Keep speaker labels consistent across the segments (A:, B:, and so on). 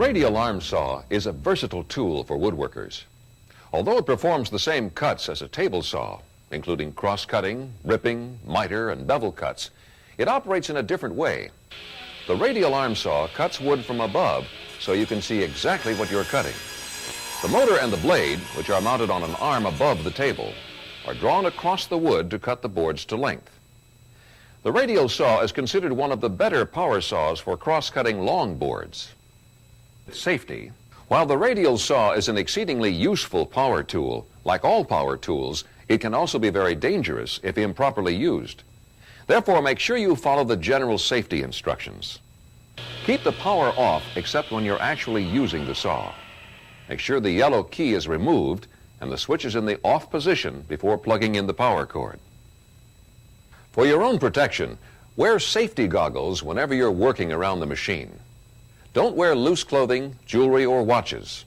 A: radial arm saw is a versatile tool for woodworkers. Although it performs the same cuts as a table saw, including cross-cutting, ripping, miter, and bevel cuts, it operates in a different way. The radial arm saw cuts wood from above so you can see exactly what you're cutting. The motor and the blade, which are mounted on an arm above the table, are drawn across the wood to cut the boards to length. The radial saw is considered one of the better power saws for cross-cutting long boards. Safety. While the radial saw is an exceedingly useful power tool, like all power tools, it can also be very dangerous if improperly used. Therefore, make sure you follow the general safety instructions. Keep the power off except when you're actually using the saw. Make sure the yellow key is removed and the switch is in the off position before plugging in the power cord. For your own protection, wear safety goggles whenever you're working around the machine. Don't wear loose clothing, jewelry, or watches.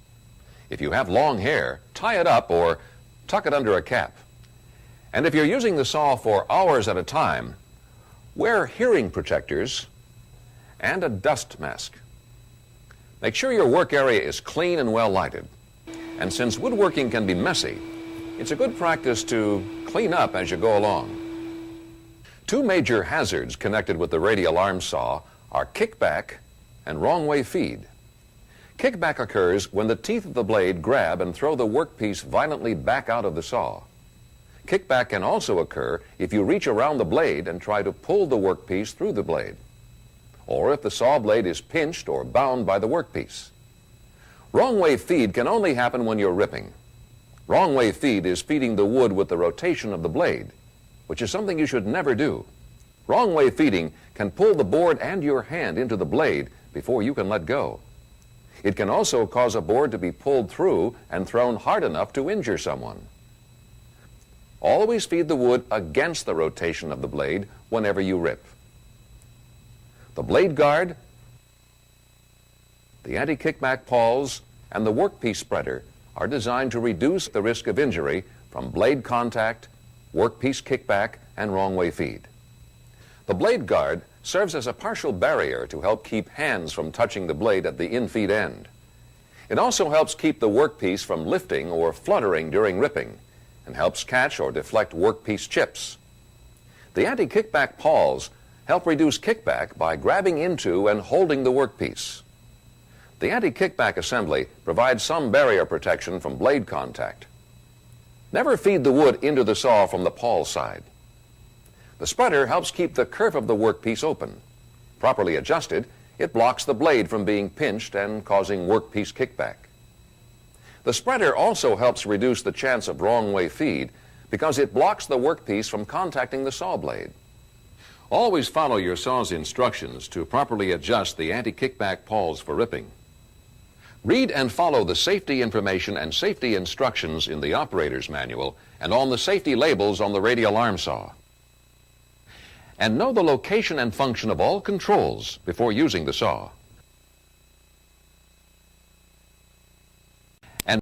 A: If you have long hair, tie it up or tuck it under a cap. And if you're using the saw for hours at a time, wear hearing protectors and a dust mask. Make sure your work area is clean and well lighted. And since woodworking can be messy, it's a good practice to clean up as you go along. Two major hazards connected with the radial arm saw are kickback and wrong way feed. Kickback occurs when the teeth of the blade grab and throw the workpiece violently back out of the saw. Kickback can also occur if you reach around the blade and try to pull the workpiece through the blade, or if the saw blade is pinched or bound by the workpiece. Wrong way feed can only happen when you're ripping. Wrong way feed is feeding the wood with the rotation of the blade, which is something you should never do. Wrong way feeding can pull the board and your hand into the blade before you can let go. It can also cause a board to be pulled through and thrown hard enough to injure someone. Always feed the wood against the rotation of the blade whenever you rip. The blade guard, the anti-kickback pawls, and the workpiece spreader are designed to reduce the risk of injury from blade contact, workpiece kickback, and wrong way feed. The blade guard serves as a partial barrier to help keep hands from touching the blade at the infeed end. It also helps keep the workpiece from lifting or fluttering during ripping and helps catch or deflect workpiece chips. The anti-kickback pawls help reduce kickback by grabbing into and holding the workpiece. The anti-kickback assembly provides some barrier protection from blade contact. Never feed the wood into the saw from the pawl side. The spreader helps keep the kerf of the workpiece open. Properly adjusted, it blocks the blade from being pinched and causing workpiece kickback. The spreader also helps reduce the chance of wrong way feed because it blocks the workpiece from contacting the saw blade. Always follow your saw's instructions to properly adjust the anti-kickback pawls for ripping. Read and follow the safety information and safety instructions in the operator's manual and on the safety labels on the radial arm saw. And know the location and function of all controls before using the saw.